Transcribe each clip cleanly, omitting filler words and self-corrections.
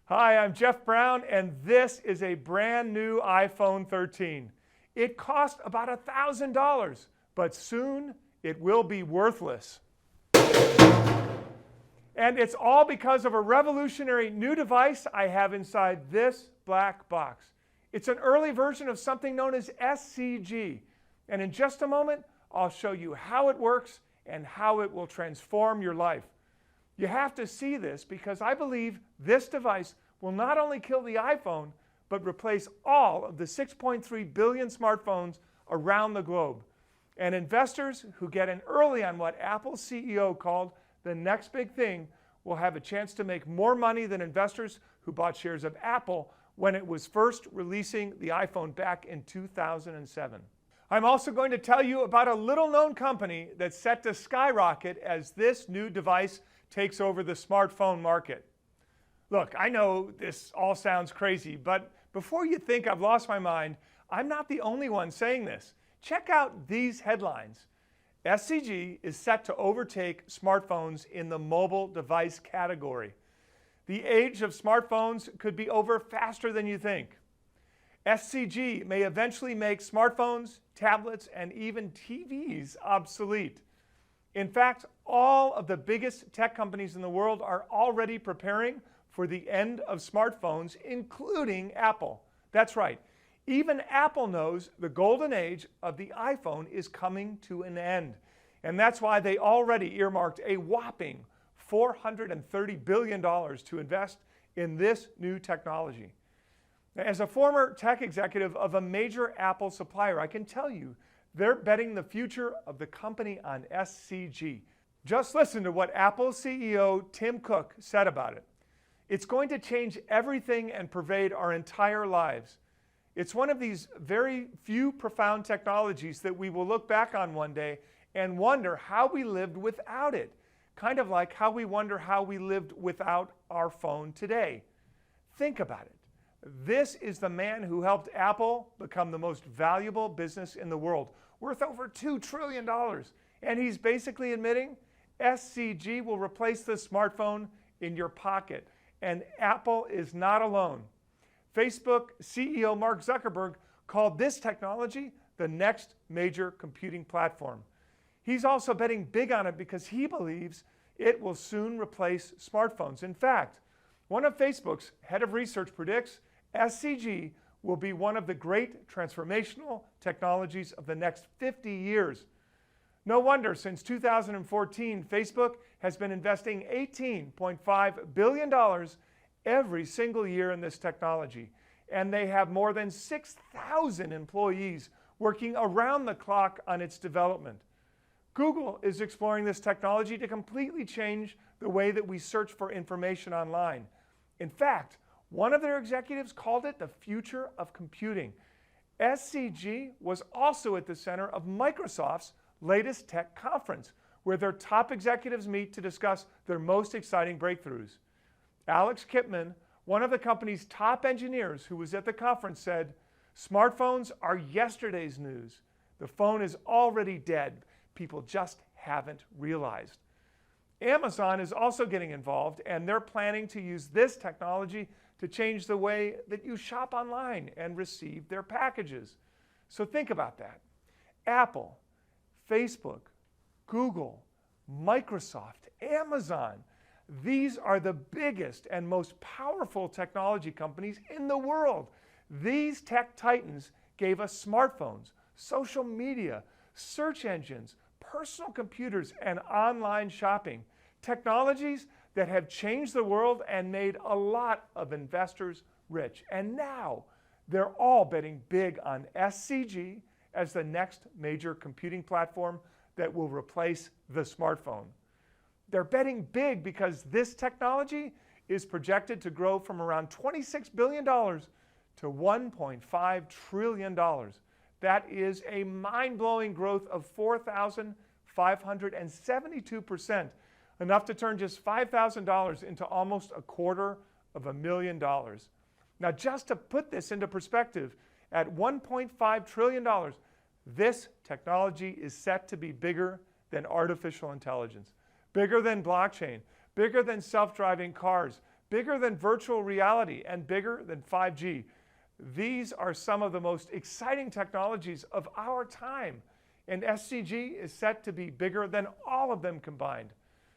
Hi, I'm Jeff Brown, and this is a brand new iPhone 13. It cost about $1,000, but soon it will be worthless. And it's all because of a revolutionary new device I have inside this black box. It's an early version of something known as S.C.G. And in just a moment, I'll show you how it works and how it will transform your life. You have to see this because I believe this device will not only kill the iPhone, but replace all of the 6.3 billion smartphones around the globe. And investors who get in early on what Apple's CEO called the next big thing will have a chance to make more money than investors who bought shares of Apple when it was first releasing the iPhone back in 2007. I'm also going to tell you about a little-known company that's set to skyrocket as this new device takes over the smartphone market. Look, I know this all sounds crazy, but before you think I've lost my mind, I'm not the only one saying this. Check out these headlines. S.C.G. is set to overtake smartphones in the mobile device category. The age of smartphones could be over faster than you think. S.C.G. may eventually make smartphones, tablets, and even TVs obsolete. In fact, all of the biggest tech companies in the world are already preparing for the end of smartphones, including Apple. That's right. Even Apple knows the golden age of the iPhone is coming to an end. And that's why they already earmarked a whopping $430 billion to invest in this new technology. As a former tech executive of a major Apple supplier, I can tell you they're betting the future of the company on S.C.G. Just listen to what Apple CEO Tim Cook said about it. It's going to change everything and pervade our entire lives. It's one of these very few profound technologies that we will look back on one day and wonder how we lived without it. Kind of like how we wonder how we lived without our phone today. Think about it. This is the man who helped Apple become the most valuable business in the world, worth over $2 trillion. And he's basically admitting S.C.G. will replace the smartphone in your pocket. And Apple is not alone. Facebook CEO Mark Zuckerberg called this technology the next major computing platform. He's also betting big on it because he believes it will soon replace smartphones. In fact, one of Facebook's head of research predicts S.C.G. will be one of the great transformational technologies of the next 50 years. No wonder since 2014, Facebook has been investing $18.5 billion every single year in this technology. And they have more than 6,000 employees working around the clock on its development. Google is exploring this technology to completely change the way that we search for information online. In fact, one of their executives called it the future of computing. S.C.G. was also at the center of Microsoft's latest tech conference, where their top executives meet to discuss their most exciting breakthroughs. Alex Kipman, one of the company's top engineers who was at the conference, said, "Smartphones are yesterday's news. The phone is already dead. People just haven't realized." Amazon is also getting involved, and they're planning to use this technology to change the way that you shop online and receive their packages. So think about that. Apple, Facebook, Google, Microsoft, Amazon. These are the biggest and most powerful technology companies in the world. These tech titans gave us smartphones, social media, search engines, personal computers, and online shopping. Technologies that have changed the world and made a lot of investors rich. And now they're all betting big on S.C.G. as the next major computing platform that will replace the smartphone. They're betting big because this technology is projected to grow from around $26 billion to $1.5 trillion. That is a mind-blowing growth of 4,572%, enough to turn just $5,000 into almost $250,000. Now, just to put this into perspective, at $1.5 trillion, this technology is set to be bigger than artificial intelligence, bigger than blockchain, bigger than self-driving cars, bigger than virtual reality and bigger than 5G. These are some of the most exciting technologies of our time, and S.C.G is set to be bigger than all of them combined.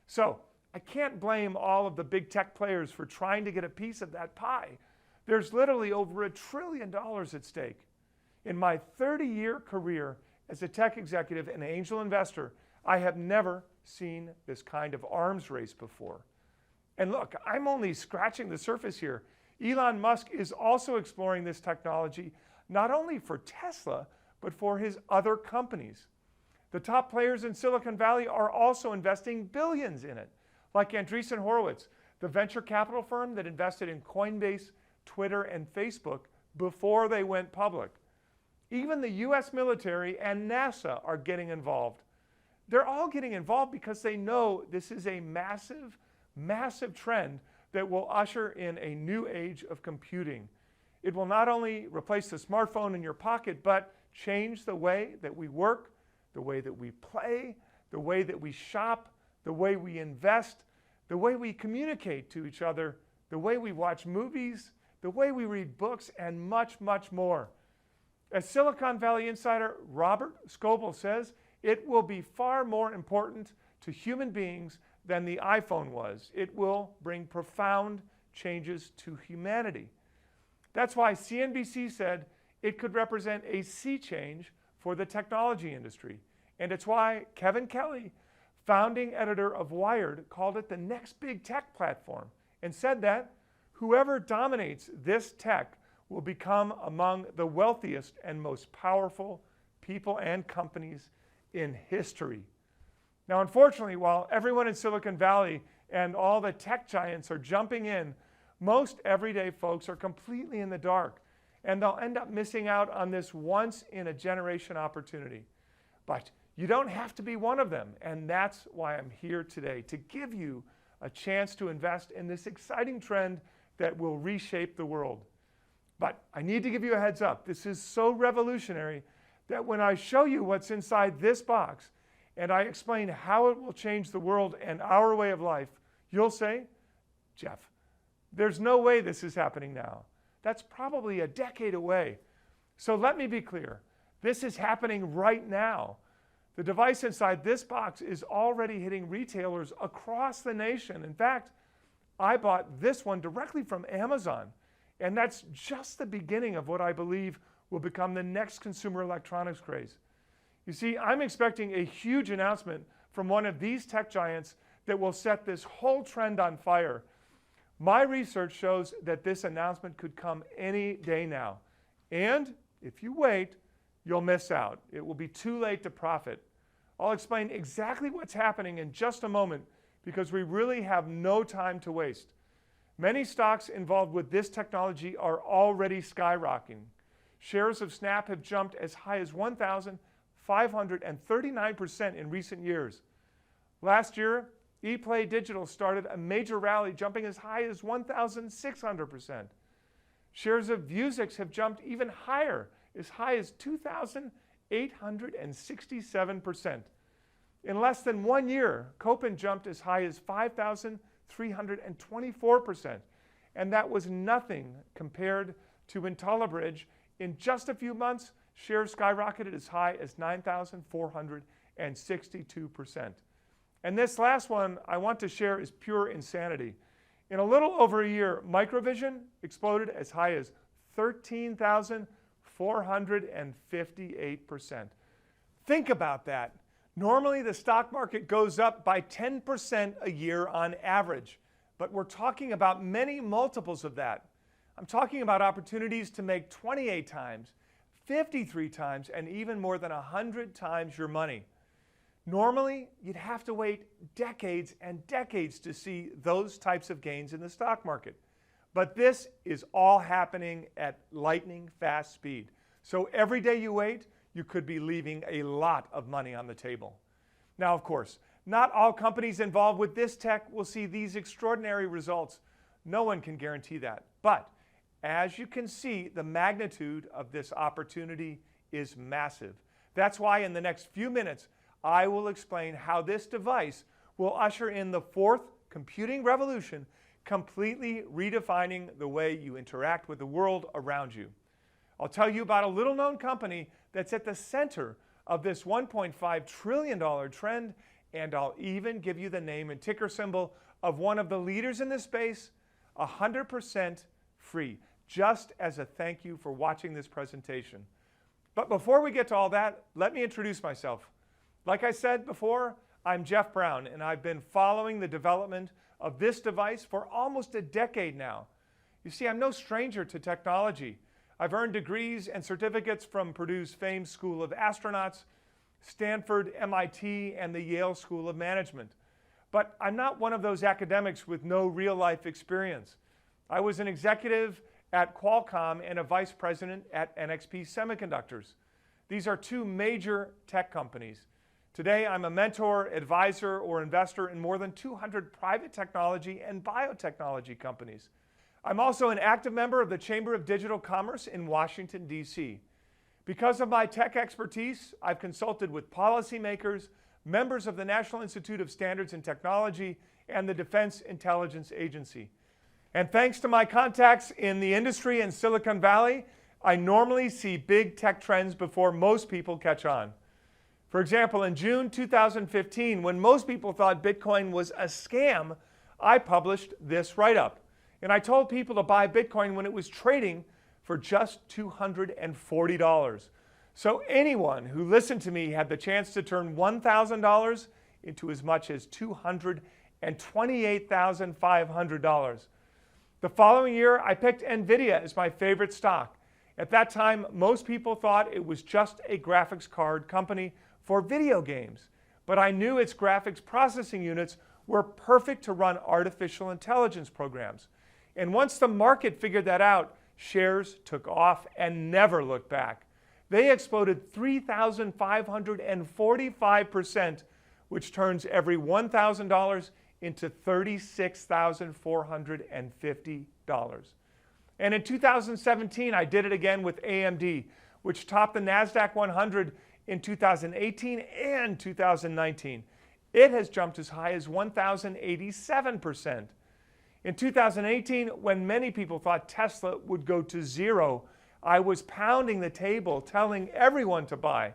So I can't blame all of the big tech players for trying to get a piece of that pie. There's literally over $1 trillion at stake. In my 30-year career as a tech executive and angel investor, I have never seen this kind of arms race before. And look, I'm only scratching the surface here. Elon Musk is also exploring this technology, not only for Tesla, but for his other companies. The top players in Silicon Valley are also investing billions in it, like Andreessen Horowitz, the venture capital firm that invested in Coinbase, Twitter, and Facebook before they went public. Even the US military and NASA are getting involved. They're all getting involved because they know this is a massive, massive trend that will usher in a new age of computing. It will not only replace the smartphone in your pocket, but change the way that we work, the way that we play, the way that we shop, the way we invest, the way we communicate to each other, the way we watch movies, the way we read books, and much, much more. As Silicon Valley insider Robert Scoble says, it will be far more important to human beings than the iPhone was. It will bring profound changes to humanity. That's why CNBC said it could represent a sea change for the technology industry. And it's why Kevin Kelly, founding editor of Wired, called it the next big tech platform and said that whoever dominates this tech will become among the wealthiest and most powerful people and companies in history. Now, unfortunately, while everyone in Silicon Valley and all the tech giants are jumping in, most everyday folks are completely in the dark, and they'll end up missing out on this once-in-a-generation opportunity. But you don't have to be one of them, and that's why I'm here today, to give you a chance to invest in this exciting trend that will reshape the world. But I need to give you a heads up. This is so revolutionary that when I show you what's inside this box, and I explain how it will change the world and our way of life, you'll say, Jeff, there's no way this is happening now. That's probably a decade away. So let me be clear. This is happening right now. The device inside this box is already hitting retailers across the nation. In fact, I bought this one directly from Amazon. And that's just the beginning of what I believe will become the next consumer electronics craze. You see, I'm expecting a huge announcement from one of these tech giants that will set this whole trend on fire. My research shows that this announcement could come any day now. And if you wait, you'll miss out. It will be too late to profit. I'll explain exactly what's happening in just a moment because we really have no time to waste. Many stocks involved with this technology are already skyrocketing. Shares of Snap have jumped as high as 1,539% in recent years. Last year, ePlay Digital started a major rally, jumping as high as 1,600%. Shares of Vuzix have jumped even higher, as high as 2,867%. In less than 1 year, Kopin jumped as high as 5,324%. And that was nothing compared to IntelliBridge. In just a few months, shares skyrocketed as high as 9,462%. And this last one I want to share is pure insanity. In a little over a year, Microvision exploded as high as 13,458%. Think about that. Normally, the stock market goes up by 10% a year on average, but we're talking about many multiples of that. I'm talking about opportunities to make 28 times, 53 times, and even more than 100 times your money. Normally, you'd have to wait decades and decades to see those types of gains in the stock market. But this is all happening at lightning fast speed. So every day you wait, you could be leaving a lot of money on the table. Now, of course, not all companies involved with this tech will see these extraordinary results. No one can guarantee that. But as you can see, the magnitude of this opportunity is massive. That's why in the next few minutes, I will explain how this device will usher in the fourth computing revolution, completely redefining the way you interact with the world around you. I'll tell you about a little-known company that's at the center of this $1.5 trillion trend, and I'll even give you the name and ticker symbol of one of the leaders in this space, 100% free, just as a thank you for watching this presentation. But before we get to all that, let me introduce myself. Like I said before, I'm Jeff Brown, and I've been following the development of this device for almost a decade now. You see, I'm no stranger to technology. I've earned degrees and certificates from Purdue's famed School of Astronauts, Stanford, MIT, and the Yale School of Management. But I'm not one of those academics with no real-life experience. I was an executive at Qualcomm and a vice president at NXP Semiconductors. These are two major tech companies. Today, I'm a mentor, advisor, or investor in more than 200 private technology and biotechnology companies. I'm also an active member of the Chamber of Digital Commerce in Washington, D.C. Because of my tech expertise, I've consulted with policymakers, members of the National Institute of Standards and Technology, and the Defense Intelligence Agency. And thanks to my contacts in the industry in Silicon Valley, I normally see big tech trends before most people catch on. For example, in June 2015, when most people thought Bitcoin was a scam, I published this write-up. And I told people to buy Bitcoin when it was trading for just $240. So anyone who listened to me had the chance to turn $1,000 into as much as $228,500. The following year, I picked NVIDIA as my favorite stock. At that time, most people thought it was just a graphics card company for video games. But I knew its graphics processing units were perfect to run artificial intelligence programs. And once the market figured that out, shares took off and never looked back. They exploded 3,545%, which turns every $1,000 into $36,450. And in 2017, I did it again with AMD, which topped the NASDAQ 100 in 2018 and 2019. It has jumped as high as 1,087%. In 2018, when many people thought Tesla would go to zero, I was pounding the table telling everyone to buy.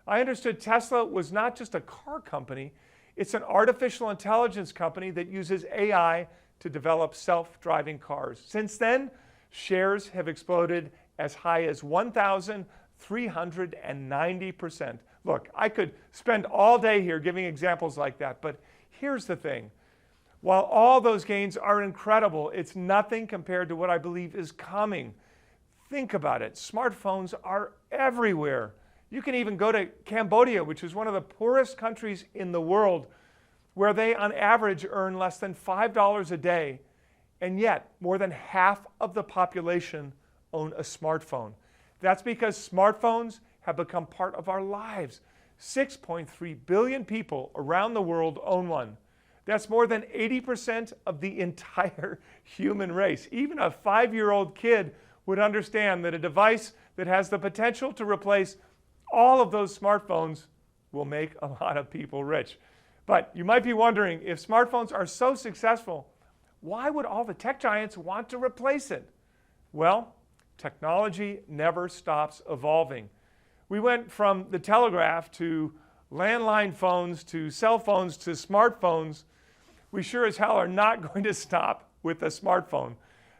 I understood Tesla was not just a car company, it's an artificial intelligence company that uses AI to develop self-driving cars. Since then, shares have exploded as high as 1,390%. Look, I could spend all day here giving examples like that, but here's the thing. While all those gains are incredible, it's nothing compared to what I believe is coming. Think about it. Smartphones are everywhere. You can even go to Cambodia, which is one of the poorest countries in the world, where they on average earn less than $5 a day, and yet more than half of the population own a smartphone. That's because smartphones have become part of our lives. 6.3 billion people around the world own one. That's more than 80% of the entire human race. Even a 5-year-old kid would understand that a device that has the potential to replace all of those smartphones will make a lot of people rich. But you might be wondering, if smartphones are so successful, why would all the tech giants want to replace it? Well, technology never stops evolving. We went from the telegraph to landline phones to cell phones to smartphones. We sure as hell are not going to stop with a smartphone.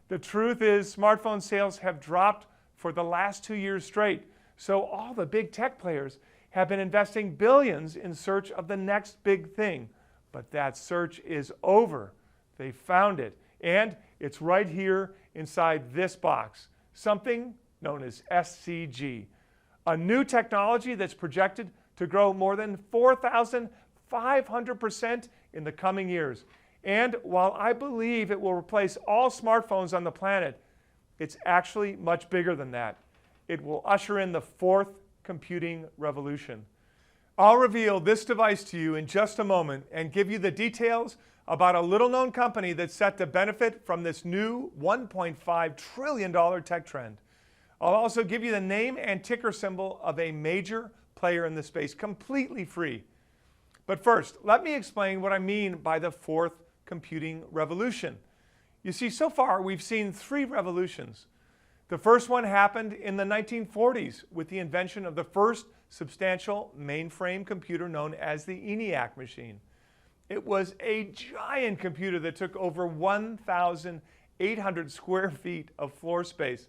The truth is, smartphone sales have dropped for the last 2 years straight. So all the big tech players have been investing billions in search of the next big thing. But that search is over. They found it. And it's right here inside this box, something known as S.C.G, a new technology that's projected to grow more than 4,500% in the coming years. And while I believe it will replace all smartphones on the planet, it's actually much bigger than that. It will usher in the fourth computing revolution. I'll reveal this device to you in just a moment and give you the details about a little-known company that's set to benefit from this new $1.5 trillion tech trend. I'll also give you the name and ticker symbol of a major player in the space, completely free. But first, let me explain what I mean by the fourth computing revolution. You see, so far we've seen three revolutions. The first one happened in the 1940s with the invention of the first substantial mainframe computer known as the ENIAC machine. It was a giant computer that took over 1,800 square feet of floor space.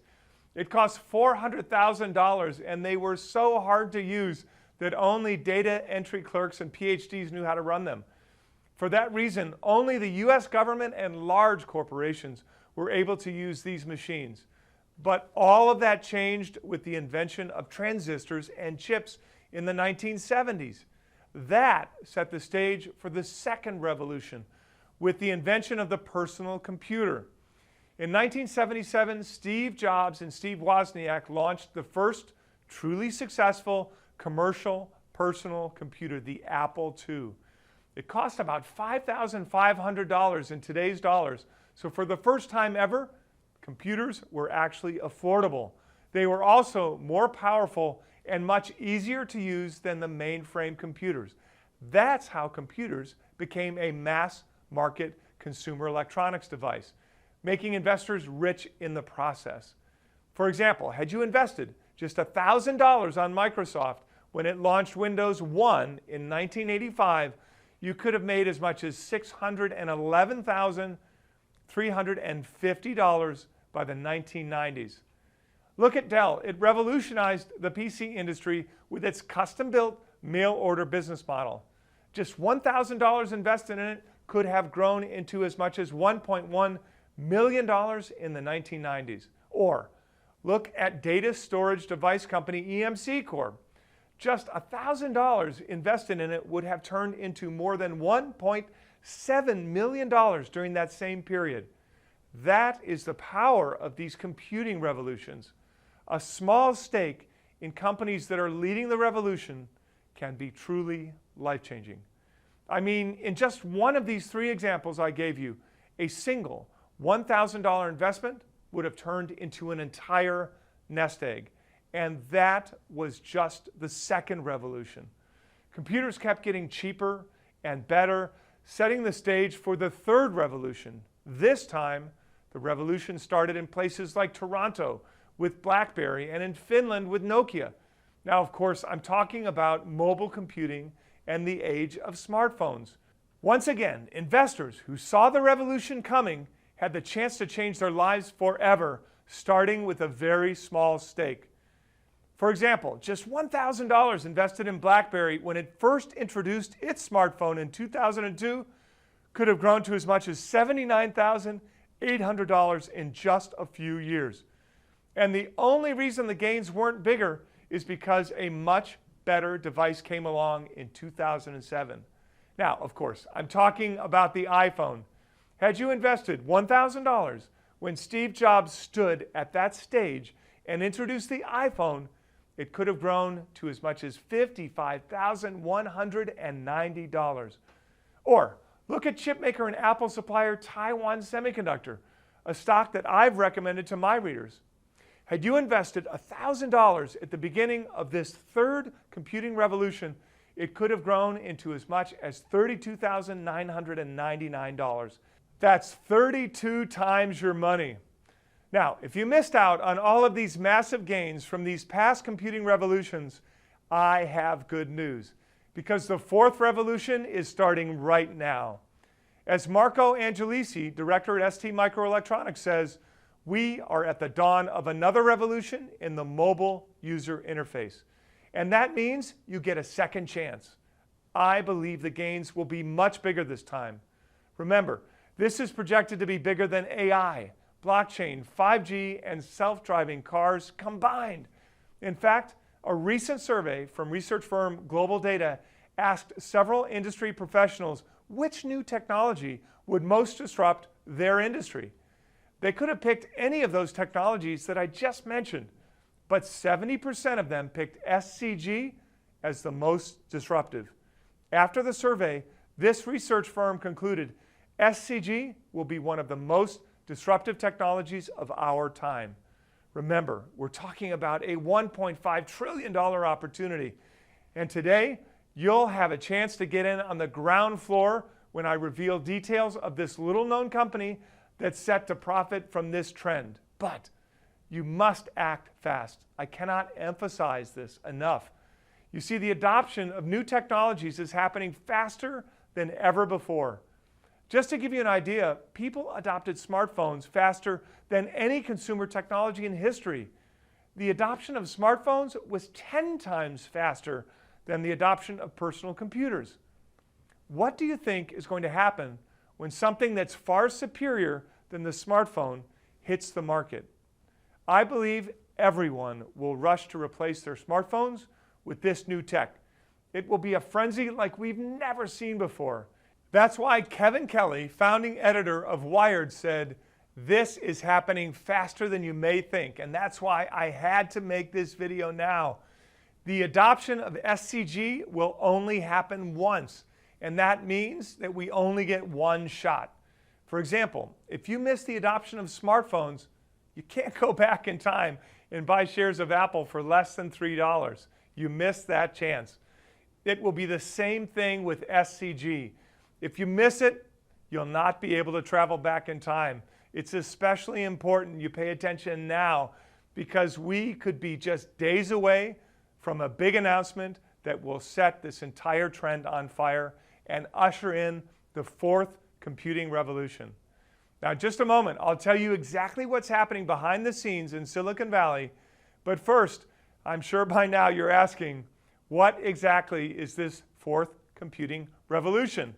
It cost $400,000, and they were so hard to use that only data entry clerks and PhDs knew how to run them. For that reason, only the US government and large corporations were able to use these machines. But all of that changed with the invention of transistors and chips in the 1970s. That set the stage for the second revolution with the invention of the personal computer. In 1977, Steve Jobs and Steve Wozniak launched the first truly successful commercial personal computer, the Apple II. It cost about $5,500 in today's dollars. So for the first time ever, computers were actually affordable. They were also more powerful and much easier to use than the mainframe computers. That's how computers became a mass market consumer electronics device, making investors rich in the process. For example, had you invested just $1,000 on Microsoft when it launched Windows 1 in 1985, you could have made as much as $611,350 by the 1990s. Look at Dell. It revolutionized the PC industry with its custom-built mail-order business model. Just $1,000 invested in it could have grown into as much as $1.1 million in the 1990s. Or look at data storage device company EMC Corp. Just $1,000 invested in it would have turned into more than $1.7 million during that same period. That is the power of these computing revolutions. A small stake in companies that are leading the revolution can be truly life-changing. I mean, in just one of these three examples I gave you, a single $1,000 investment would have turned into an entire nest egg. And that was just the second revolution. Computers kept getting cheaper and better, setting the stage for the third revolution. This time, the revolution started in places like Toronto with BlackBerry and in Finland with Nokia. Now, of course, I'm talking about mobile computing and the age of smartphones. Once again, investors who saw the revolution coming had the chance to change their lives forever, starting with a very small stake. For example, just $1,000 invested in BlackBerry when it first introduced its smartphone in 2002 could have grown to as much as $79,800 in just a few years. And the only reason the gains weren't bigger is because a much better device came along in 2007. Now, of course, I'm talking about the iPhone. Had you invested $1,000 when Steve Jobs stood at that stage and introduced the iPhone, it could have grown to as much as $55,190. Or look at chipmaker and Apple supplier Taiwan Semiconductor, a stock that I've recommended to my readers. Had you invested $1,000 at the beginning of this third computing revolution, it could have grown into as much as $32,999. That's 32 times your money. Now, if you missed out on all of these massive gains from these past computing revolutions, I have good news, because the fourth revolution is starting right now. As Marco Angelisi, director at ST Microelectronics, says, we are at the dawn of another revolution in the mobile user interface. And that means you get a second chance. I believe the gains will be much bigger this time. Remember, this is projected to be bigger than AI, blockchain, 5G, and self-driving cars combined. In fact, a recent survey from research firm Global Data asked several industry professionals which new technology would most disrupt their industry. They could have picked any of those technologies that I just mentioned, but 70% of them picked S.C.G as the most disruptive. After the survey, this research firm concluded S.C.G will be one of the most disruptive technologies of our time. Remember, we're talking about a $1.5 trillion opportunity. And today, you'll have a chance to get in on the ground floor when I reveal details of this little-known company that's set to profit from this trend. But you must act fast. I cannot emphasize this enough. You see, the adoption of new technologies is happening faster than ever before. Just to give you an idea, people adopted smartphones faster than any consumer technology in history. The adoption of smartphones was 10 times faster than the adoption of personal computers. What do you think is going to happen when something that's far superior than the smartphone hits the market? I believe everyone will rush to replace their smartphones with this new tech. It will be a frenzy like we've never seen before. That's why Kevin Kelly, founding editor of Wired, said, "This is happening faster than you may think," and that's why I had to make this video now. The adoption of S.C.G will only happen once, and that means that we only get one shot. For example, if you miss the adoption of smartphones, you can't go back in time and buy shares of Apple for less than $3. You missed that chance. It will be the same thing with S.C.G. If you miss it, you'll not be able to travel back in time. It's especially important you pay attention now because we could be just days away from a big announcement that will set this entire trend on fire and usher in the fourth computing revolution. Now, in just a moment, I'll tell you exactly what's happening behind the scenes in Silicon Valley. But first, I'm sure by now you're asking, what exactly is this fourth computing revolution?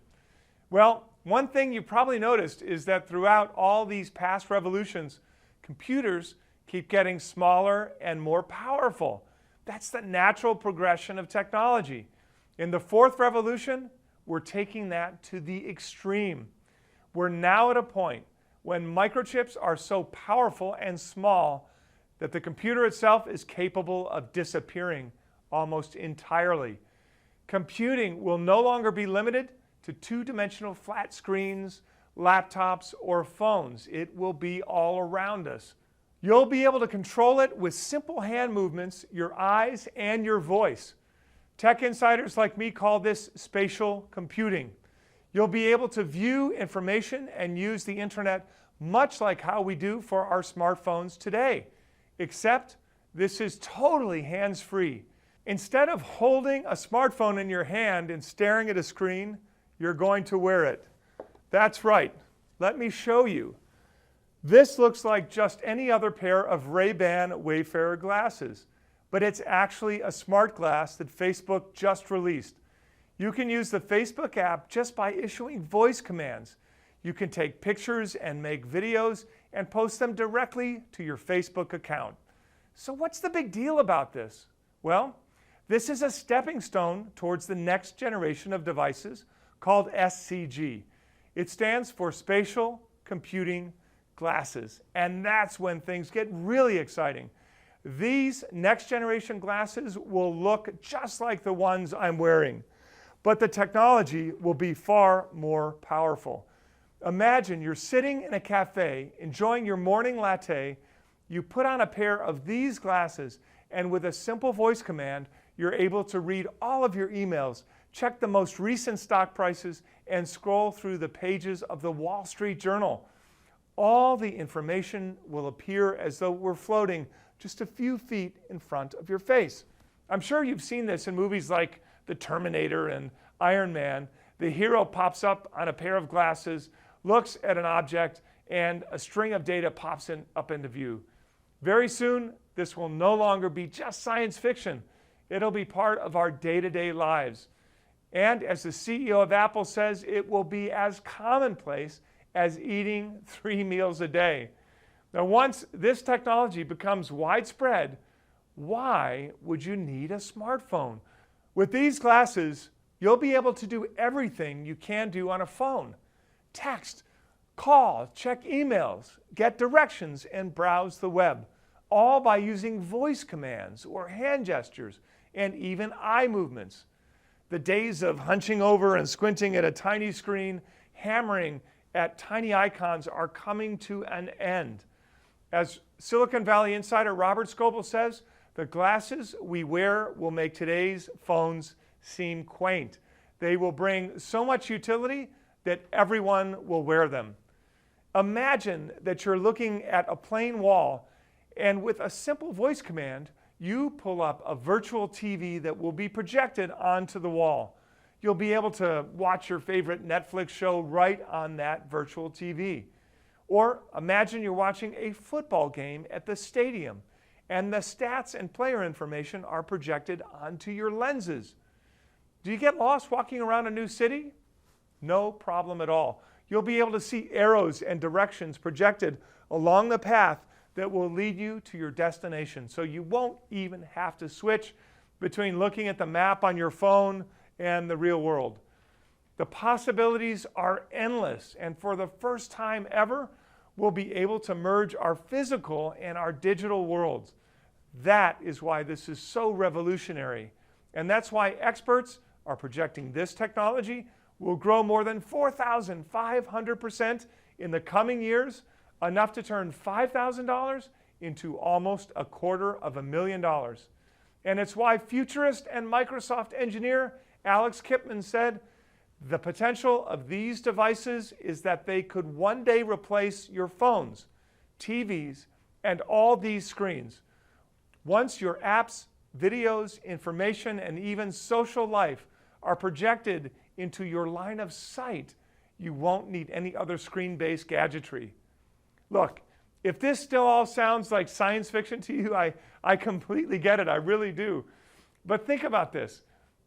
Well, one thing you probably noticed is that throughout all these past revolutions, computers keep getting smaller and more powerful. That's the natural progression of technology. In the fourth revolution, we're taking that to the extreme. We're now at a point when microchips are so powerful and small that the computer itself is capable of disappearing almost entirely. Computing will no longer be limited to two-dimensional flat screens, laptops, or phones. It will be all around us. You'll be able to control it with simple hand movements, your eyes, and your voice. Tech insiders like me call this spatial computing. You'll be able to view information and use the internet much like how we do for our smartphones today, except this is totally hands-free. Instead of holding a smartphone in your hand and staring at a screen, you're going to wear it. That's right. Let me show you. This looks like just any other pair of Ray-Ban Wayfarer glasses, but it's actually a smart glass that Facebook just released. You can use the Facebook app just by issuing voice commands. You can take pictures and make videos and post them directly to your Facebook account. So what's the big deal about this? Well, this is a stepping stone towards the next generation of devices called S.C.G. It stands for Spatial Computing Glasses, and that's when things get really exciting. These next generation glasses will look just like the ones I'm wearing, but the technology will be far more powerful. Imagine you're sitting in a cafe enjoying your morning latte, you put on a pair of these glasses, and with a simple voice command, you're able to read all of your emails, check the most recent stock prices, and scroll through the pages of the Wall Street Journal. All the information will appear as though we're floating just a few feet in front of your face. I'm sure you've seen this in movies like The Terminator and Iron Man. The hero pops up on a pair of glasses, looks at an object, and a string of data pops up into view. Very soon, this will no longer be just science fiction. It'll be part of our day-to-day lives. And as the CEO of Apple says, it will be as commonplace as eating 3 meals a day. Now, once this technology becomes widespread, why would you need a smartphone? With these glasses, you'll be able to do everything you can do on a phone. Text, call, check emails, get directions, and browse the web, all by using voice commands or hand gestures and even eye movements. The days of hunching over and squinting at a tiny screen, hammering at tiny icons are coming to an end. As Silicon Valley insider Robert Scoble says, the glasses we wear will make today's phones seem quaint. They will bring so much utility that everyone will wear them. Imagine that you're looking at a plain wall, and with a simple voice command, you pull up a virtual TV that will be projected onto the wall. You'll be able to watch your favorite Netflix show right on that virtual TV. Or imagine you're watching a football game at the stadium, and the stats and player information are projected onto your lenses. Do you get lost walking around a new city? No problem at all. You'll be able to see arrows and directions projected along the path that will lead you to your destination. So you won't even have to switch between looking at the map on your phone and the real world. The possibilities are endless, and for the first time ever, we'll be able to merge our physical and our digital worlds. That is why this is so revolutionary, and that's why experts are projecting this technology will grow more than 4,500% in the coming years, enough to turn $5,000 into almost $250,000. And it's why futurist and Microsoft engineer Alex Kipman said, the potential of these devices is that they could one day replace your phones, TVs, and all these screens. Once your apps, videos, information, and even social life are projected into your line of sight, you won't need any other screen-based gadgetry. Look, if this still all sounds like science fiction to you, I completely get it, I really do. But think about this.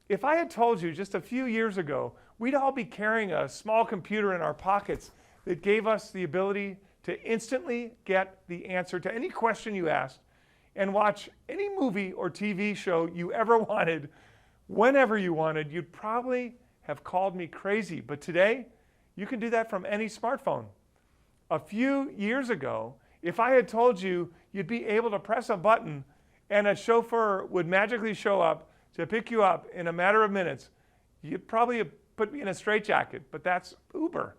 If I had told you just a few years ago, we'd all be carrying a small computer in our pockets that gave us the ability to instantly get the answer to any question you asked and watch any movie or TV show you ever wanted, whenever you wanted, you'd probably have called me crazy. But today, you can do that from any smartphone. A few years ago, if I had told you you'd be able to press a button and a chauffeur would magically show up to pick you up in a matter of minutes, you'd probably have put me in a straitjacket, but that's Uber.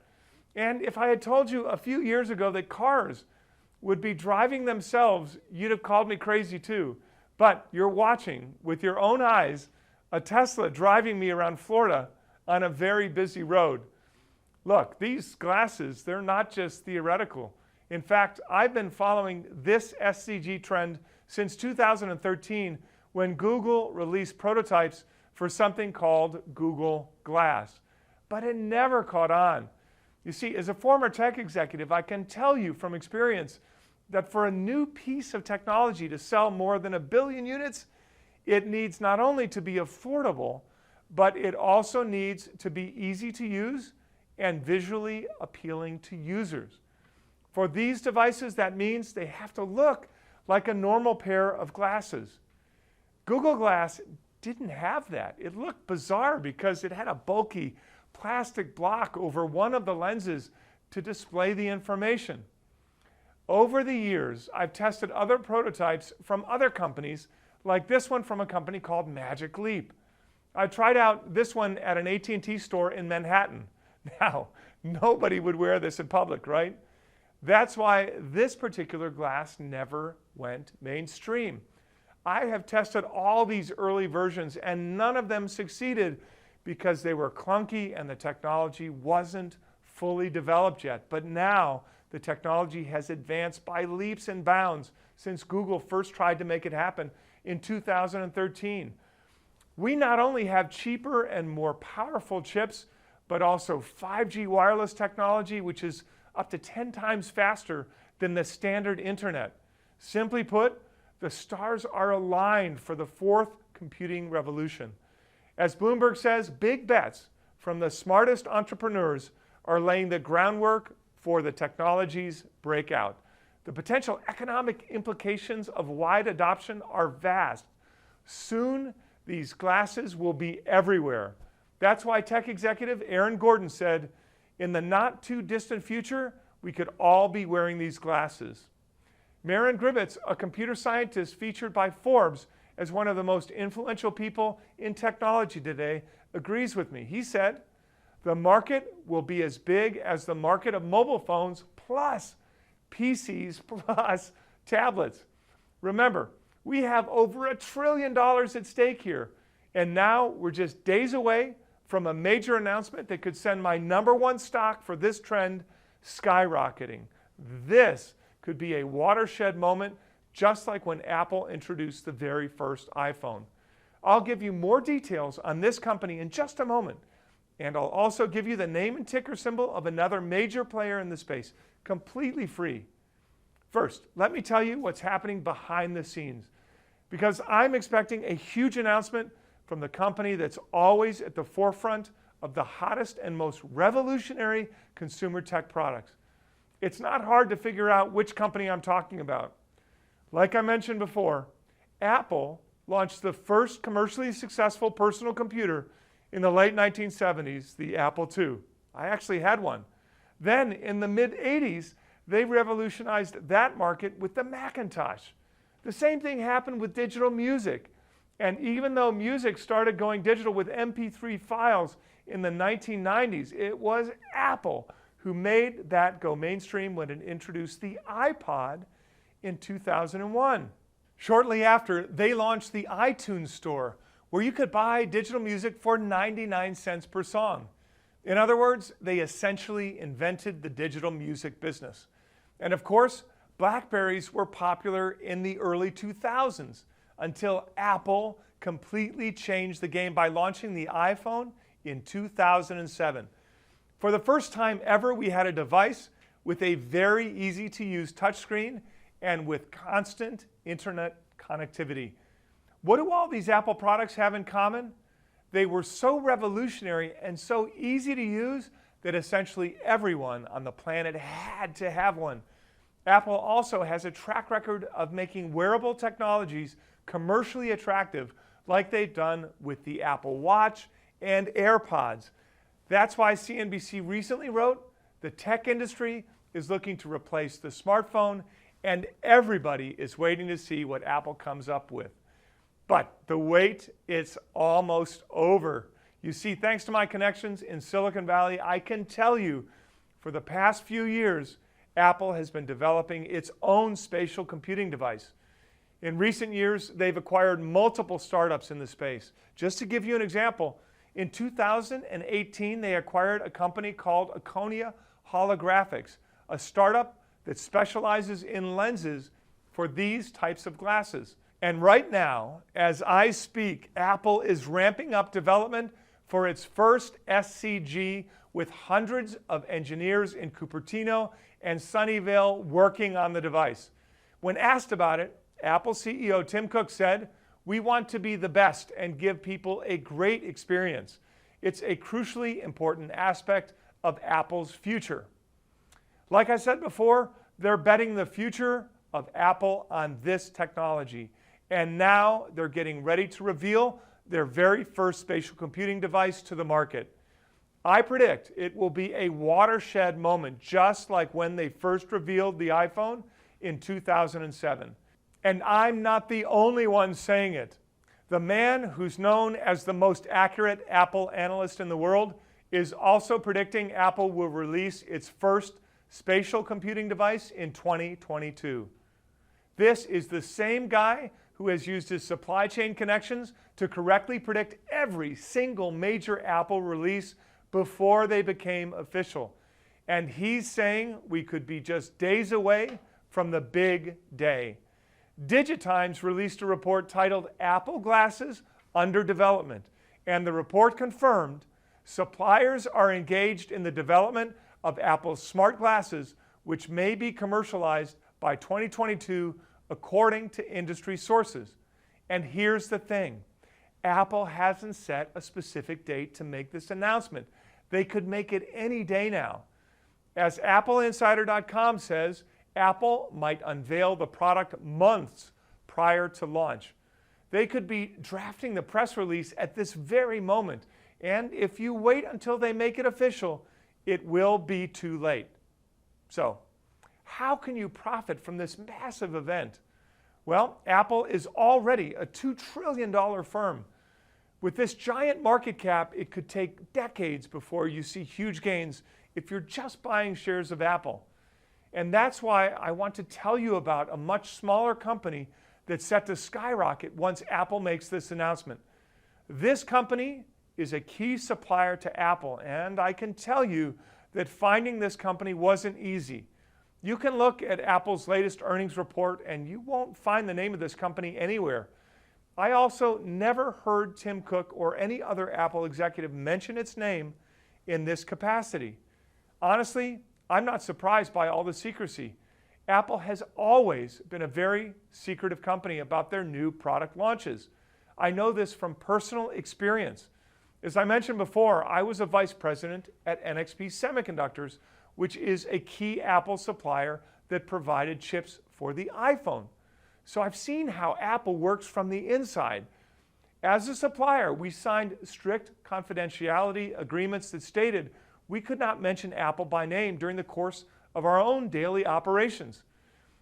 And if I had told you a few years ago that cars would be driving themselves, you'd have called me crazy too. But you're watching with your own eyes a Tesla driving me around Florida on a very busy road. Look, these glasses, they're not just theoretical. In fact, I've been following this S.C.G trend since 2013 when Google released prototypes for something called Google Glass. But it never caught on. You see, as a former tech executive, I can tell you from experience that for a new piece of technology to sell more than 1 billion units, it needs not only to be affordable, but it also needs to be easy to use and visually appealing to users. For these devices, that means they have to look like a normal pair of glasses. Google Glass didn't have that. It looked bizarre because it had a bulky plastic block over one of the lenses to display the information. Over the years, I've tested other prototypes from other companies, like this one from a company called Magic Leap. I tried out this one at an AT&T store in Manhattan. Now, nobody would wear this in public, right? That's why this particular glass never went mainstream. I have tested all these early versions and none of them succeeded because they were clunky and the technology wasn't fully developed yet. But now the technology has advanced by leaps and bounds since Google first tried to make it happen in 2013. We not only have cheaper and more powerful chips, but also 5G wireless technology, which is up to 10 times faster than the standard internet. Simply put, the stars are aligned for the fourth computing revolution. As Bloomberg says, big bets from the smartest entrepreneurs are laying the groundwork for the technology's breakout. The potential economic implications of wide adoption are vast. Soon, these glasses will be everywhere. That's why tech executive Aaron Gordon said, in the not too distant future, we could all be wearing these glasses. Marin Gribetz, a computer scientist featured by Forbes as one of the most influential people in technology today, agrees with me. He said, the market will be as big as the market of mobile phones plus PCs plus tablets. Remember, we have over $1 trillion at stake here, and now we're just days away from a major announcement that could send my #1 stock for this trend skyrocketing. This could be a watershed moment, just like when Apple introduced the very first iPhone. I'll give you more details on this company in just a moment, and I'll also give you the name and ticker symbol of another major player in the space, completely free. First, let me tell you what's happening behind the scenes, because I'm expecting a huge announcement from the company that's always at the forefront of the hottest and most revolutionary consumer tech products. It's not hard to figure out which company I'm talking about. Like I mentioned before, Apple launched the first commercially successful personal computer in the late 1970s, the Apple II. I actually had one. Then in the mid-80s, they revolutionized that market with the Macintosh. The same thing happened with digital music. And even though music started going digital with MP3 files in the 1990s, it was Apple who made that go mainstream when it introduced the iPod in 2001. Shortly after, they launched the iTunes Store, where you could buy digital music for 99 cents per song. In other words, they essentially invented the digital music business. And of course, BlackBerrys were popular in the early 2000s until Apple completely changed the game by launching the iPhone in 2007. For the first time ever, we had a device with a very easy to use touchscreen and with constant internet connectivity. What do all these Apple products have in common? They were so revolutionary and so easy to use that essentially everyone on the planet had to have one. Apple also has a track record of making wearable technologies commercially attractive, like they've done with the Apple Watch and AirPods. That's why CNBC recently wrote, the tech industry is looking to replace the smartphone, and everybody is waiting to see what Apple comes up with. But the wait is almost over. You see, thanks to my connections in Silicon Valley, I can tell you, for the past few years, Apple has been developing its own spatial computing device. In recent years, they've acquired multiple startups in the space. Just to give you an example, in 2018, they acquired a company called Aconia Holographics, a startup that specializes in lenses for these types of glasses. And right now, as I speak, Apple is ramping up development for its first S.C.G with hundreds of engineers in Cupertino and Sunnyvale working on the device. When asked about it, Apple CEO Tim Cook said, "We want to be the best and give people a great experience. It's a crucially important aspect of Apple's future." Like I said before, they're betting the future of Apple on this technology. And now they're getting ready to reveal their very first spatial computing device to the market. I predict it will be a watershed moment, just like when they first revealed the iPhone in 2007. And I'm not the only one saying it. The man who's known as the most accurate Apple analyst in the world is also predicting Apple will release its first spatial computing device in 2022. This is the same guy who has used his supply chain connections to correctly predict every single major Apple release before they became official. And he's saying we could be just days away from the big day. Digitimes released a report titled Apple Glasses Under Development, and the report confirmed suppliers are engaged in the development of Apple's smart glasses, which may be commercialized by 2022 according to industry sources. And here's the thing, Apple hasn't set a specific date to make this announcement. They could make it any day now. As AppleInsider.com says, Apple might unveil the product months prior to launch. They could be drafting the press release at this very moment, and if you wait until they make it official, it will be too late. So, how can you profit from this massive event? Well, Apple is already a $2 trillion firm. With this giant market cap, it could take decades before you see huge gains if you're just buying shares of Apple. And that's why I want to tell you about a much smaller company that's set to skyrocket once Apple makes this announcement. This company is a key supplier to Apple, and I can tell you that finding this company wasn't easy. You can look at Apple's latest earnings report and you won't find the name of this company anywhere. I also never heard Tim Cook or any other Apple executive mention its name in this capacity. Honestly, I'm not surprised by all the secrecy. Apple has always been a very secretive company about their new product launches. I know this from personal experience. As I mentioned before, I was a vice president at NXP Semiconductors, which is a key Apple supplier that provided chips for the iPhone. So I've seen how Apple works from the inside. As a supplier, we signed strict confidentiality agreements that stated we could not mention Apple by name during the course of our own daily operations.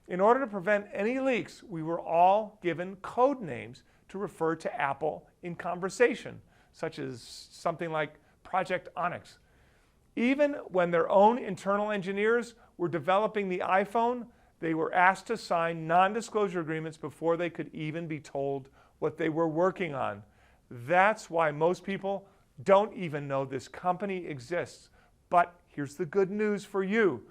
In order to prevent any leaks, we were all given code names to refer to Apple in conversation, such as something like Project Onyx. Even when their own internal engineers were developing the iPhone, they were asked to sign non-disclosure agreements before they could even be told what they were working on. That's why most people don't even know this company exists. But here's the good news for you.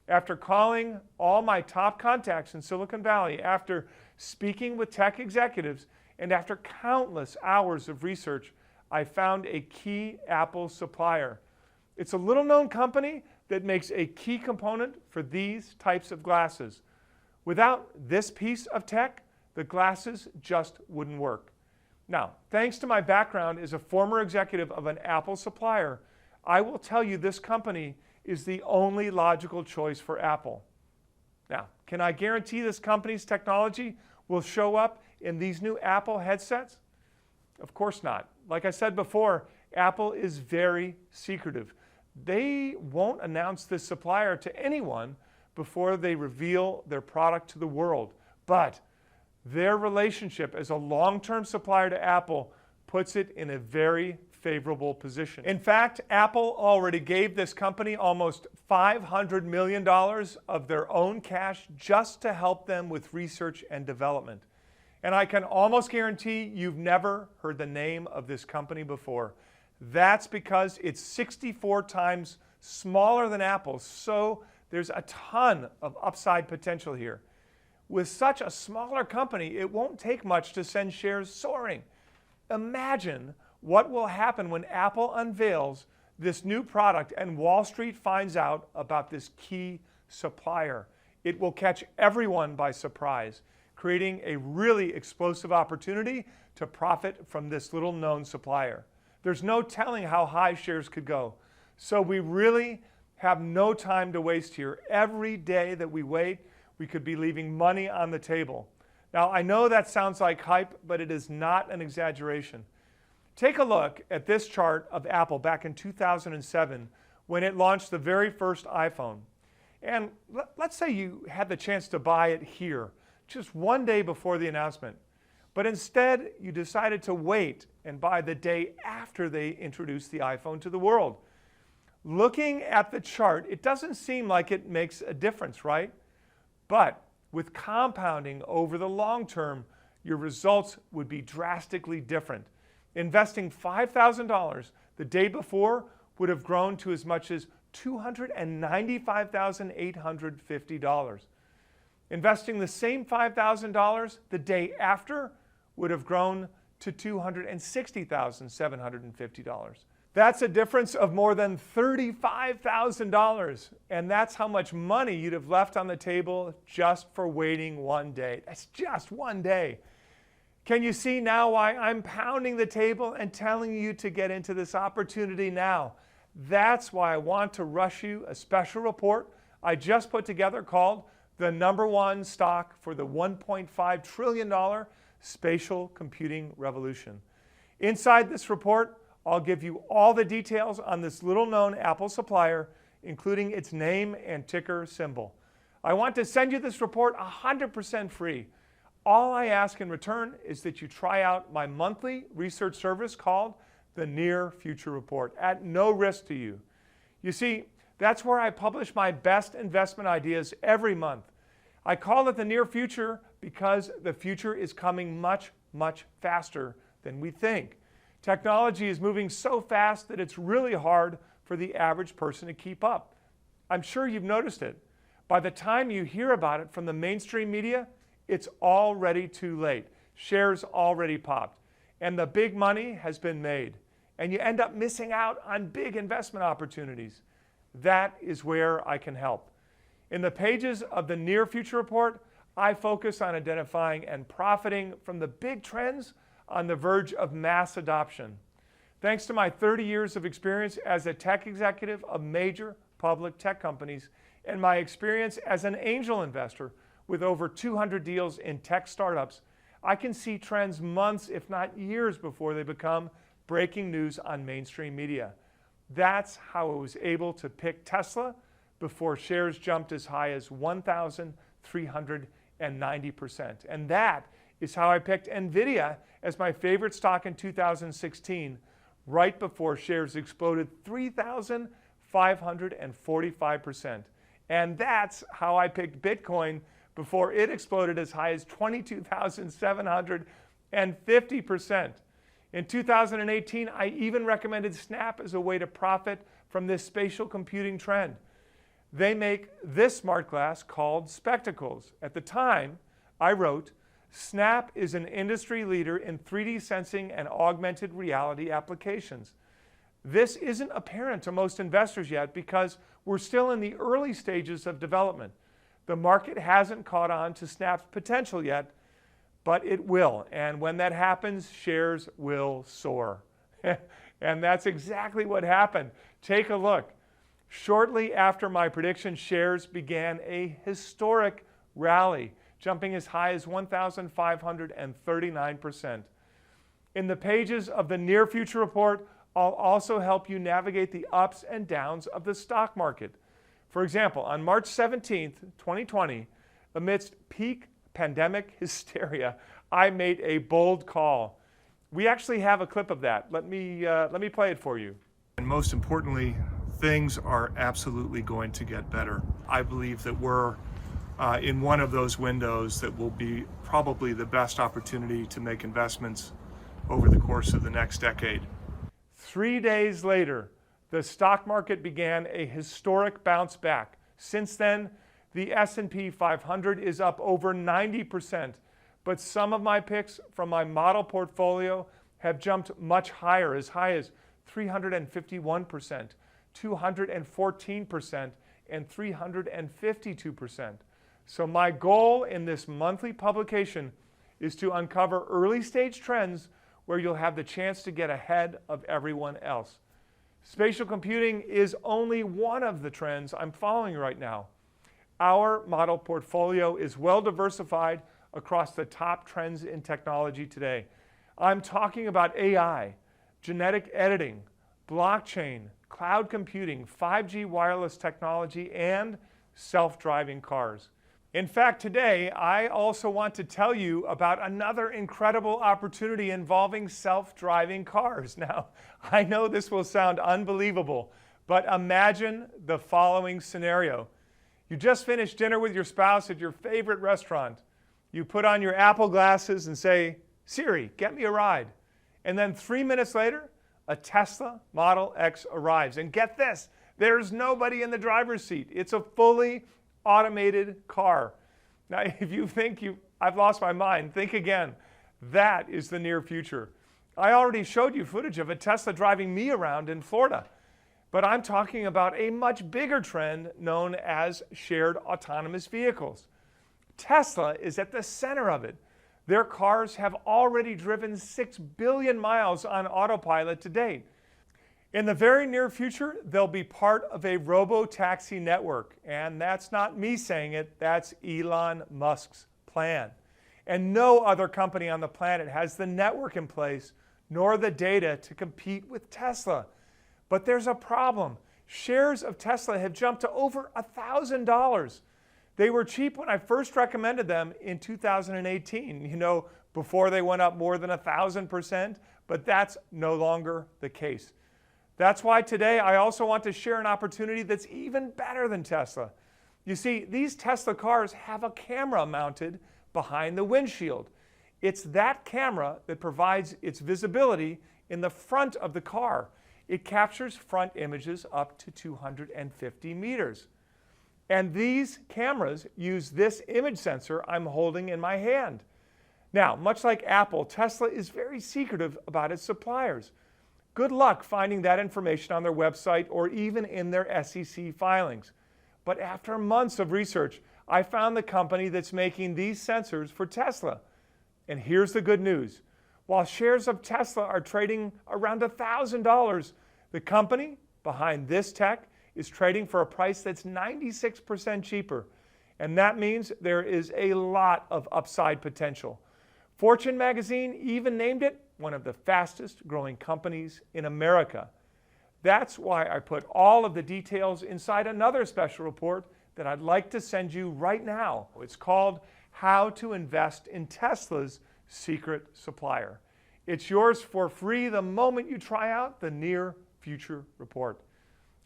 After calling all my top contacts in Silicon Valley, after speaking with tech executives, and after countless hours of research, I found a key Apple supplier. It's a little-known company that makes a key component for these types of glasses. Without this piece of tech, the glasses just wouldn't work. Now, thanks to my background as a former executive of an Apple supplier, I will tell you this company is the only logical choice for Apple. Now, can I guarantee this company's technology will show up in these new Apple headsets? Of course not. Like I said before, Apple is very secretive. They won't announce this supplier to anyone before they reveal their product to the world. But their relationship as a long-term supplier to Apple puts it in a very favorable position. In fact, Apple already gave this company almost $500 million of their own cash just to help them with research and development. And I can almost guarantee you've never heard the name of this company before. That's because it's 64 times smaller than Apple, so there's a ton of upside potential here. With such a smaller company, it won't take much to send shares soaring. Imagine what will happen when Apple unveils this new product and Wall Street finds out about this key supplier. It will catch everyone by surprise, creating a really explosive opportunity to profit from this little-known supplier. There's no telling how high shares could go. So we really have no time to waste here. Every day that we wait, we could be leaving money on the table. Now, I know that sounds like hype, but it is not an exaggeration. Take a look at this chart of Apple back in 2007 when it launched the very first iPhone. And let's say you had the chance to buy it here, just one day before the announcement. But instead, you decided to wait and buy the day after they introduced the iPhone to the world. Looking at the chart, it doesn't seem like it makes a difference, right? But with compounding over the long term, your results would be drastically different. Investing $5,000 the day before would have grown to as much as $295,850. Investing the same $5,000 the day after would have grown to $260,750. That's a difference of more than $35,000, and that's how much money you'd have left on the table just for waiting one day. That's just one day. Can you see now why I'm pounding the table and telling you to get into this opportunity now? That's why I want to rush you a special report I just put together called the #1 stock for the $1.5 trillion spatial computing revolution. Inside this report, I'll give you all the details on this little-known Apple supplier, including its name and ticker symbol. I want to send you this report 100% free. All I ask in return is that you try out my monthly research service called the Near Future Report at no risk to you. You see, that's where I publish my best investment ideas every month. I call it the near future because the future is coming much, much faster than we think. Technology is moving so fast that it's really hard for the average person to keep up. I'm sure you've noticed it. By the time you hear about it from the mainstream media, it's already too late. Shares already popped, and the big money has been made, and you end up missing out on big investment opportunities. That is where I can help. In the pages of the Near Future Report, I focus on identifying and profiting from the big trends on the verge of mass adoption. Thanks to my 30 years of experience as a tech executive of major public tech companies and my experience as an angel investor with over 200 deals in tech startups, I can see trends months, if not years, before they become breaking news on mainstream media. That's how I was able to pick Tesla before shares jumped as high as 1,390%. And that is how I picked NVIDIA as my favorite stock in 2016, right before shares exploded 3,545%. And that's how I picked Bitcoin before it exploded as high as 22,750%. In 2018, I even recommended Snap as a way to profit from this spatial computing trend. They make this smart glass called Spectacles. At the time, I wrote, Snap is an industry leader in 3D sensing and augmented reality applications. This isn't apparent to most investors yet because we're still in the early stages of development. The market hasn't caught on to Snap's potential yet, but it will. And when that happens, shares will soar. And that's exactly what happened. Take a look. Shortly after my prediction, shares began a historic rally, jumping as high as 1,539%. In the pages of the Near Future Report, I'll also help you navigate the ups and downs of the stock market. For example, on March 17th, 2020, amidst peak pandemic hysteria, I made a bold call. We actually have a clip of that. Let me play it for you. And most importantly, things are absolutely going to get better. I believe that we're in one of those windows that will be probably the best opportunity to make investments over the course of the next decade. 3 days later, the stock market began a historic bounce back. Since then, the S&P 500 is up over 90%, but some of my picks from my model portfolio have jumped much higher, as high as 351%, 214%, and 352%. So my goal in this monthly publication is to uncover early stage trends where you'll have the chance to get ahead of everyone else. Spatial computing is only one of the trends I'm following right now. Our model portfolio is well diversified across the top trends in technology today. I'm talking about AI, genetic editing, blockchain, cloud computing, 5G wireless technology, and self-driving cars. In fact, today, I also want to tell you about another incredible opportunity involving self-driving cars. Now, I know this will sound unbelievable, but imagine the following scenario. You just finished dinner with your spouse at your favorite restaurant. You put on your Apple glasses and say, Siri, get me a ride. And then 3 minutes later, a Tesla Model X arrives. And get this, there's nobody in the driver's seat. It's a fully automated car. Now, if you think I've lost my mind, think again. That is the near future. I already showed you footage of a Tesla driving me around in Florida. But I'm talking about a much bigger trend known as shared autonomous vehicles. Tesla is at the center of it. Their cars have already driven 6 billion miles on autopilot to date. In the very near future, they'll be part of a robo-taxi network. And that's not me saying it, that's Elon Musk's plan. And no other company on the planet has the network in place, nor the data to compete with Tesla. But there's a problem. Shares of Tesla have jumped to over $1,000. They were cheap when I first recommended them in 2018, before they went up more than 1,000%, but that's no longer the case. That's why today I also want to share an opportunity that's even better than Tesla. You see, these Tesla cars have a camera mounted behind the windshield. It's that camera that provides its visibility in the front of the car. It captures front images up to 250 meters. And these cameras use this image sensor I'm holding in my hand. Now, much like Apple, Tesla is very secretive about its suppliers. Good luck finding that information on their website or even in their SEC filings. But after months of research, I found the company that's making these sensors for Tesla. And here's the good news. While shares of Tesla are trading around $1,000, the company behind this tech is trading for a price that's 96% cheaper. And that means there is a lot of upside potential. Fortune magazine even named it one of the fastest growing companies in America. That's why I put all of the details inside another special report that I'd like to send you right now. It's called How to Invest in Tesla's Secret Supplier. It's yours for free the moment you try out the Near Future Report.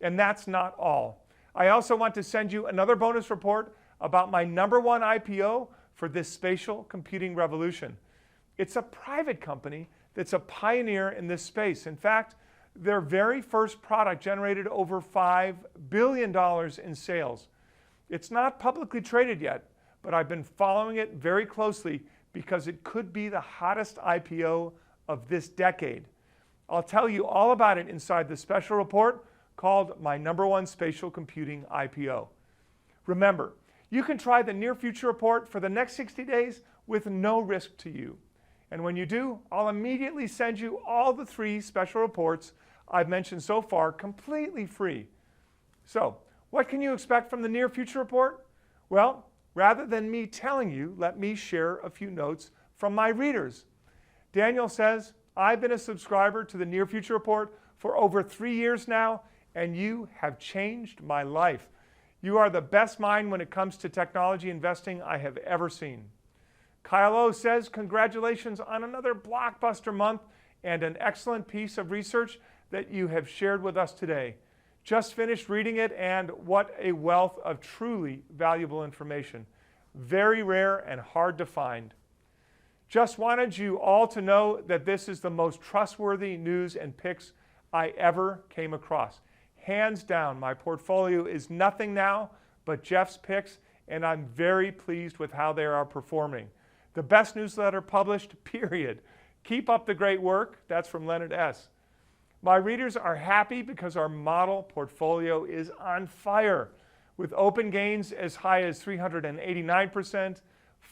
And that's not all. I also want to send you another bonus report about my #1 IPO for this spatial computing revolution. It's a private company that's a pioneer in this space. In fact, their very first product generated over $5 billion in sales. It's not publicly traded yet, but I've been following it very closely because it could be the hottest IPO of this decade. I'll tell you all about it inside the special report called my #1 Spatial Computing IPO. Remember, you can try the Near Future Report for the next 60 days with no risk to you. And when you do, I'll immediately send you all the 3 special reports I've mentioned so far completely free. So, what can you expect from the Near Future Report? Well, rather than me telling you, let me share a few notes from my readers. Daniel says, I've been a subscriber to the Near Future Report for over 3 years now, and you have changed my life. You are the best mind when it comes to technology investing I have ever seen. Kyle O says, congratulations on another blockbuster month and an excellent piece of research that you have shared with us today. Just finished reading it, and what a wealth of truly valuable information. Very rare and hard to find. Just wanted you all to know that this is the most trustworthy news and picks I ever came across. Hands down, my portfolio is nothing now but Jeff's picks, and I'm very pleased with how they are performing. The best newsletter published, period. Keep up the great work. That's from Leonard S. My readers are happy because our model portfolio is on fire, with open gains as high as 389%,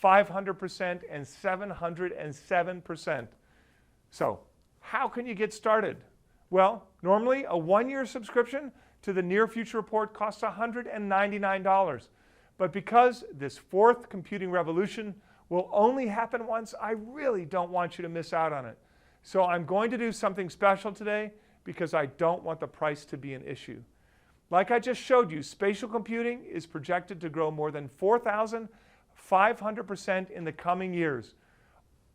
500%, and 707%. So, how can you get started? Well, normally a 1-year subscription to the Near Future Report costs $199. But because this 4th computing revolution will only happen once, I really don't want you to miss out on it. So I'm going to do something special today because I don't want the price to be an issue. Like I just showed you, spatial computing is projected to grow more than 4,500% in the coming years.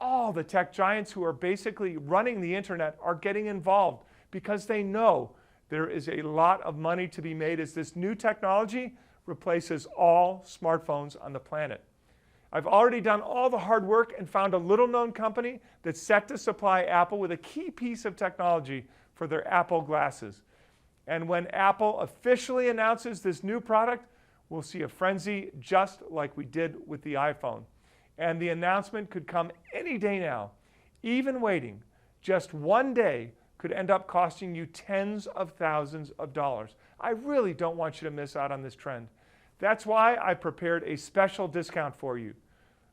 All the tech giants who are basically running the internet are getting involved because they know there is a lot of money to be made as this new technology replaces all smartphones on the planet. I've already done all the hard work and found a little-known company that's set to supply Apple with a key piece of technology for their Apple glasses. And when Apple officially announces this new product, we'll see a frenzy just like we did with the iPhone. And the announcement could come any day now. Even waiting just 1 day could end up costing you tens of thousands of dollars. I really don't want you to miss out on this trend. That's why I prepared a special discount for you.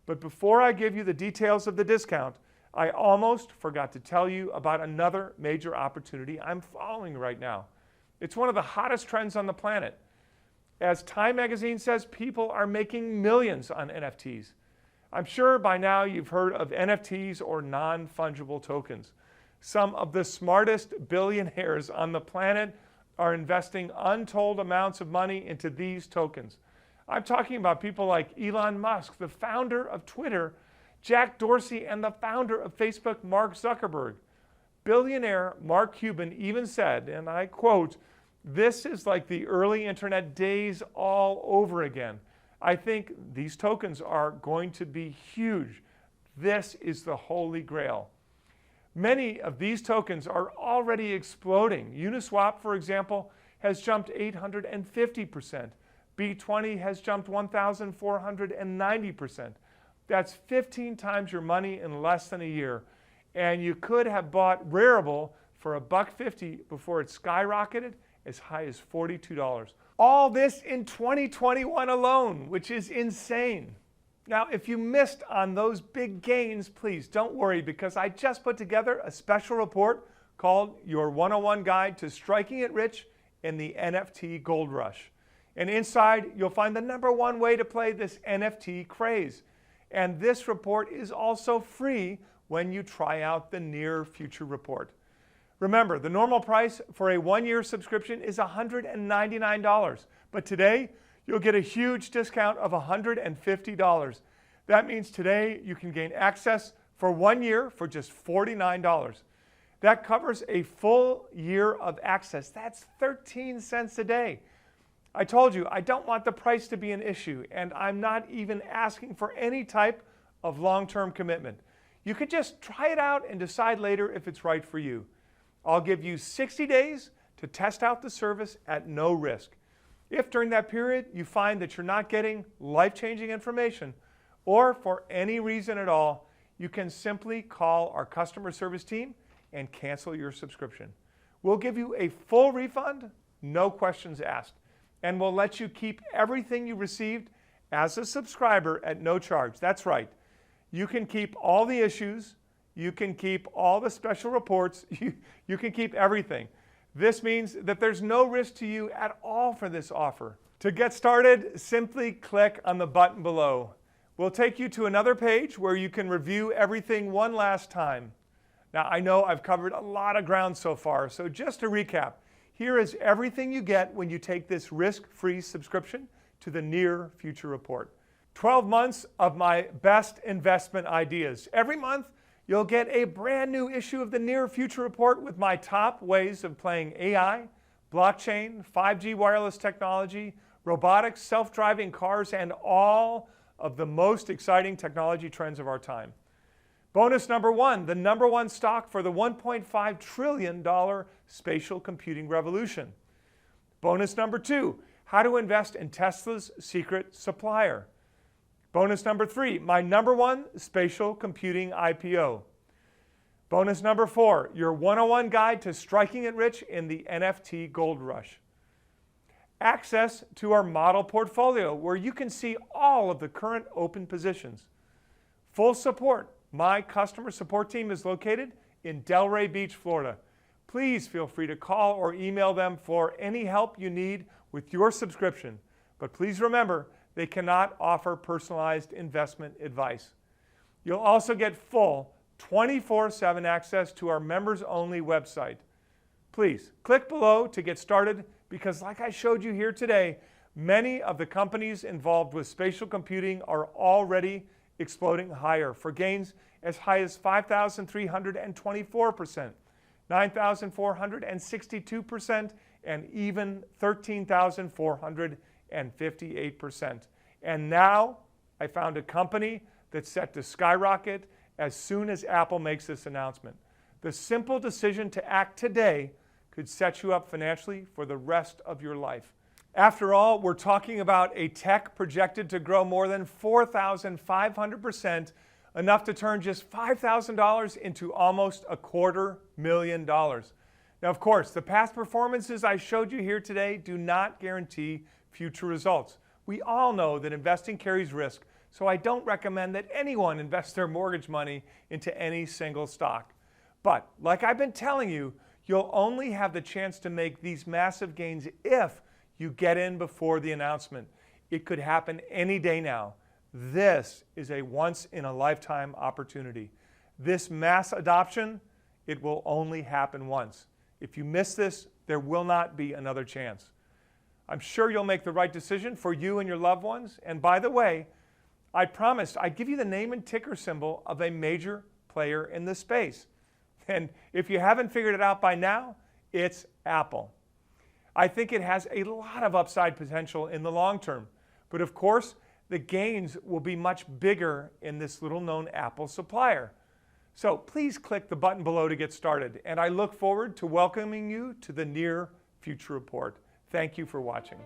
But before I give you the details of the discount, I almost forgot to tell you about another major opportunity I'm following right now. It's one of the hottest trends on the planet. As Time magazine says, people are making millions on NFTs. I'm sure by now you've heard of NFTs or non-fungible tokens. Some of the smartest billionaires on the planet are investing untold amounts of money into these tokens. I'm talking about people like Elon Musk, the founder of Twitter, Jack Dorsey, and the founder of Facebook, Mark Zuckerberg. Billionaire Mark Cuban even said, and I quote, "This is like the early internet days all over again. I think these tokens are going to be huge. This is the holy grail." Many of these tokens are already exploding. Uniswap, for example, has jumped 850%. B20 has jumped 1,490%. That's 15 times your money in less than a year. And you could have bought Rarible for $1.50 before it skyrocketed as high as $42. All this in 2021 alone, which is insane. Now, if you missed on those big gains, please don't worry, because I just put together a special report called Your 101 Guide to Striking It Rich in the NFT Gold Rush. And inside, you'll find the #1 way to play this NFT craze. And this report is also free when you try out the Near Future Report. Remember, the normal price for a 1-year subscription is $199, but today you'll get a huge discount of $150. That means today you can gain access for 1 year for just $49. That covers a full year of access. That's 13 cents a day. I told you, I don't want the price to be an issue, and I'm not even asking for any type of long-term commitment. You could just try it out and decide later if it's right for you. I'll give you 60 days to test out the service at no risk. If during that period you find that you're not getting life-changing information, or for any reason at all, you can simply call our customer service team and cancel your subscription. We'll give you a full refund, no questions asked, and we'll let you keep everything you received as a subscriber at no charge. That's right. You can keep all the issues, you can keep all the special reports, you can keep everything. This means that there's no risk to you at all for this offer. To get started, simply click on the button below. We'll take you to another page where you can review everything one last time. Now, I know I've covered a lot of ground so far, so just to recap, here is everything you get when you take this risk-free subscription to the Near Future Report. 12 months of my best investment ideas. Every month, you'll get a brand new issue of the Near Future Report with my top ways of playing AI, blockchain, 5G wireless technology, robotics, self-driving cars, and all of the most exciting technology trends of our time. Bonus #1, the #1 stock for the $1.5 trillion spatial computing revolution. Bonus #2, how to invest in Tesla's secret supplier. Bonus #3, my #1 spatial computing IPO. Bonus #4, your 101 guide to striking it rich in the NFT gold rush. Access to our model portfolio where you can see all of the current open positions. Full support. My customer support team is located in Delray Beach, Florida. Please feel free to call or email them for any help you need with your subscription. But please remember, they cannot offer personalized investment advice. You'll also get full 24/7 access to our members-only website. Please click below to get started, because like I showed you here today, many of the companies involved with spatial computing are already exploding higher for gains as high as 5,324%, 9,462%, and even 13,458%. And now I found a company that's set to skyrocket as soon as Apple makes this announcement. The simple decision to act today could set you up financially for the rest of your life. After all, we're talking about a tech projected to grow more than 4,500%, enough to turn just $5,000 into almost $250,000. Now, of course, the past performances I showed you here today do not guarantee future results. We all know that investing carries risk, so I don't recommend that anyone invest their mortgage money into any single stock. But like I've been telling you, you'll only have the chance to make these massive gains if you get in before the announcement. It could happen any day now. This is a once-in-a-lifetime opportunity. This mass adoption, it will only happen once. If you miss this, there will not be another chance. I'm sure you'll make the right decision for you and your loved ones. And by the way, I promised I'd give you the name and ticker symbol of a major player in this space. And if you haven't figured it out by now, it's Apple. I think it has a lot of upside potential in the long term. But of course, the gains will be much bigger in this little-known Apple supplier. So please click the button below to get started, and I look forward to welcoming you to the Near Future Report. Thank you for watching.